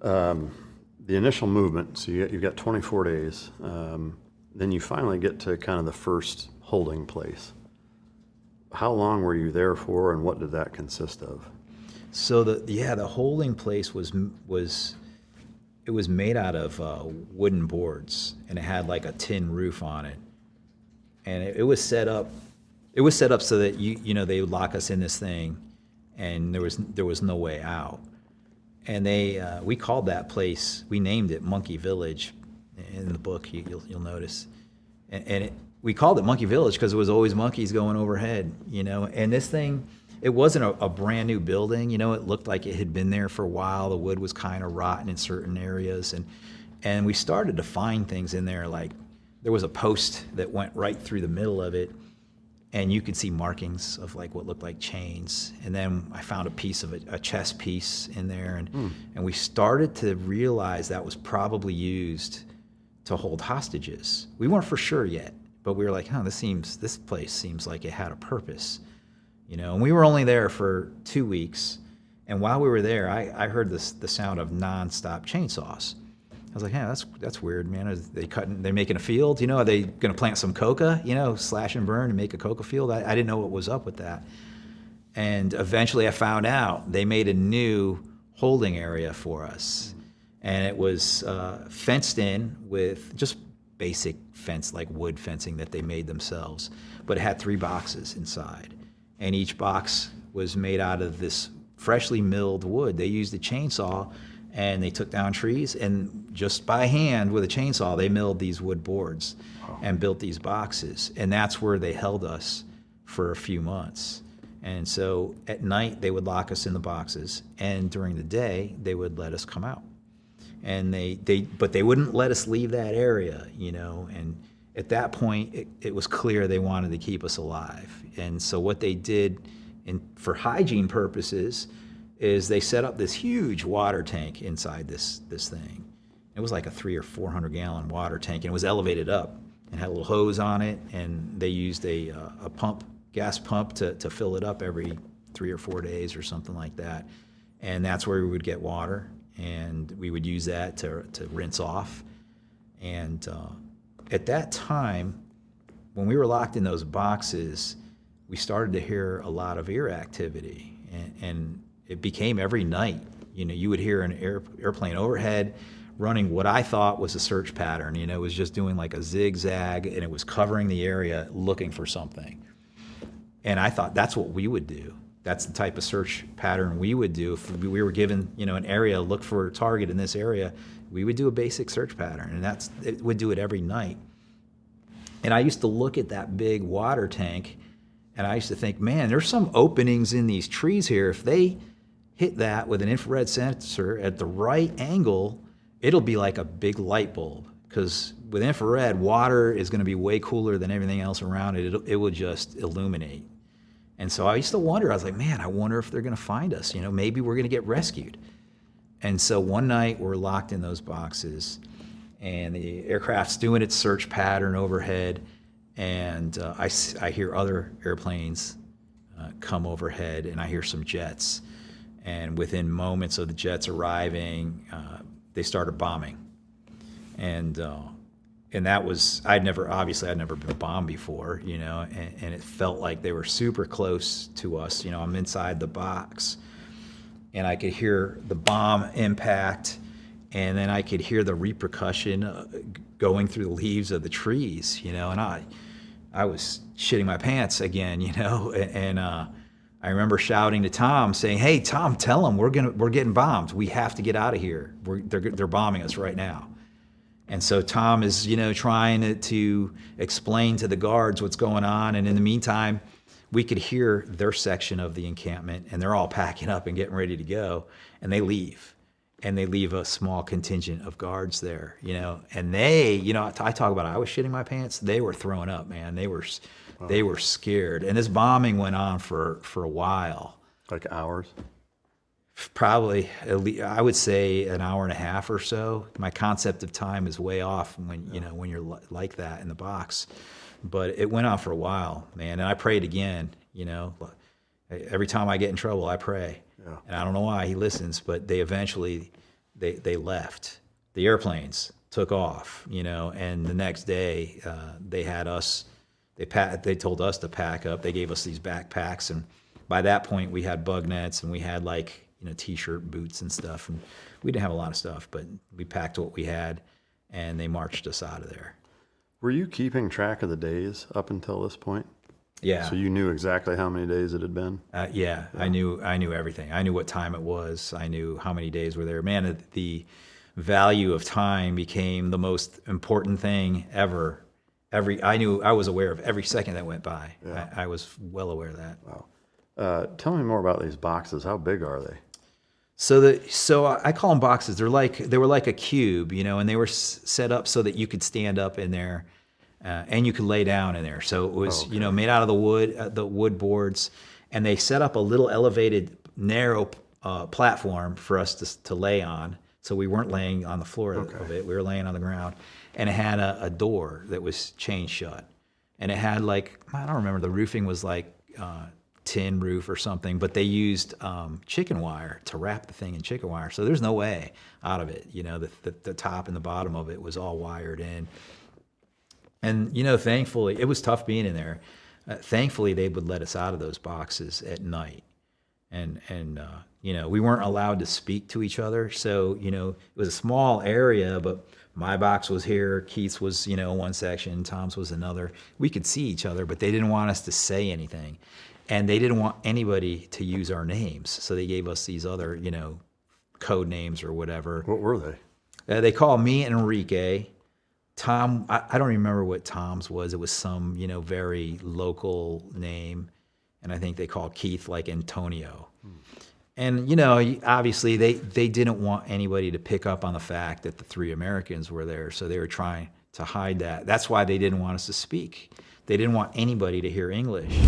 The initial movement, so you've got 24 days. Then you finally get to kind of the first holding place. How long were you there for, and what did that consist of? So the holding place was it was made out of wooden boards, and it had like a tin roof on it, and it was set up. It was set up so that they would lock us in this thing, and there was no way out. And we called that place, we named it Monkey Village in the book. You'll notice, and we called it Monkey Village because it was always monkeys going overhead, And this thing, it wasn't a brand new building, It looked like it had been there for a while. The wood was kind of rotten in certain areas, and we started to find things in there. Like there was a post that went right through the middle of it, and you could see markings of like what looked like chains. And then I found a piece of a chess piece in there, and we started to realize that was probably used to hold hostages. We weren't for sure yet, but we were like, this place seems like it had a purpose, And we were only there for 2 weeks, and while we were there, I heard the sound of nonstop chainsaws. I was like, that's weird, man. Are they cutting? They're making a field? Are they going to plant some coca? Slash and burn and make a coca field? I didn't know what was up with that. And eventually, I found out they made a new holding area for us, and it was fenced in with just basic fence, like wood fencing that they made themselves. But it had 3 boxes inside, and each box was made out of this freshly milled wood. They used a chainsaw, and they took down trees, and just by hand with a chainsaw, they milled these wood boards and built these boxes. And that's where they held us for a few months. And so at night, they would lock us in the boxes, and during the day, they would let us come out. And but they wouldn't let us leave that area, and at that point, it was clear they wanted to keep us alive. And so what they did, for hygiene purposes, is they set up this huge water tank inside this thing. It was like a 300 or 400 gallon water tank, and it was elevated up and had a little hose on it, and they used a gas pump to fill it up every 3 or 4 days or something like that. And that's where we would get water, and we would use that to rinse off. And at that time, when we were locked in those boxes, we started to hear a lot of ear activity, and it became every night. You would hear an airplane overhead running what I thought was a search pattern. It was just doing like a zigzag, and it was covering the area looking for something. And I thought that's what we would do. That's the type of search pattern we would do if we were given, an area, look for a target in this area. We would do a basic search pattern, and it would do it every night. And I used to look at that big water tank, and I used to think, man, there's some openings in these trees here. If they hit that with an infrared sensor at the right angle, it'll be like a big light bulb. Because with infrared, water is going to be way cooler than everything else around it. It will just illuminate. And so I used to wonder, I was like, man, I wonder if they're going to find us. Maybe we're going to get rescued. And so one night we're locked in those boxes, and the aircraft's doing its search pattern overhead, and I hear other airplanes come overhead, and I hear some jets. And within moments of the jets arriving, they started bombing. And that was, I'd never been bombed before, and it felt like they were super close to us. I'm inside the box, and I could hear the bomb impact, and then I could hear the repercussion going through the leaves of the trees, and I was shitting my pants again, and I remember shouting to Tom, saying, "Hey, Tom, tell them we're getting bombed. We have to get out of here. They're bombing us right now." And so Tom is, trying to explain to the guards what's going on. And in the meantime, we could hear their section of the encampment, and they're all packing up and getting ready to go. And they leave. And they leave a small contingent of guards there, And they, I talk about, I was shitting my pants. They were throwing up, man. They were scared. And this bombing went on for a while. Like hours? Probably, at least, I would say an hour and a half or so. My concept of time is way off when when you're like that in the box. But it went on for a while, man. And I prayed again. Every time I get in trouble, I pray. Yeah. And I don't know why he listens, but they eventually they left. The airplanes took off, and the next day they had us. They told us to pack up. They gave us these backpacks, and by that point we had bug nets and we had t-shirt, boots, and stuff. And we didn't have a lot of stuff, but we packed what we had, and they marched us out of there. Were you keeping track of the days up until this point? Yeah. So you knew exactly how many days it had been? Yeah. I knew everything. I knew what time it was. I knew how many days were there. Man, the value of time became the most important thing ever. I was aware of every second that went by. Yeah. I was well aware of that. Wow. Tell me more about these boxes. How big are they? So I call them boxes. They were like a cube, and they were set up so that you could stand up in there, and you could lay down in there. So it was, made out of the wood boards, and they set up a little elevated, narrow platform for us to lay on. So we weren't laying on the floor of it. We were laying on the ground, and it had a door that was chained shut, and it had I don't remember, the roofing was tin roof or something, but they used chicken wire to wrap the thing in chicken wire. So there's no way out of it. The top and the bottom of it was all wired in. And, thankfully, it was tough being in there. Thankfully, they would let us out of those boxes at night. And we weren't allowed to speak to each other. So, it was a small area, but my box was here, Keith's was, one section, Tom's was another. We could see each other, but they didn't want us to say anything. And they didn't want anybody to use our names. So they gave us these other, code names or whatever. What were they? They called me Enrique. Tom, I don't remember what Tom's was. It was some, very local name. And I think they called Keith Antonio. And, obviously they didn't want anybody to pick up on the fact that the 3 Americans were there. So they were trying to hide that. That's why they didn't want us to speak. They didn't want anybody to hear English.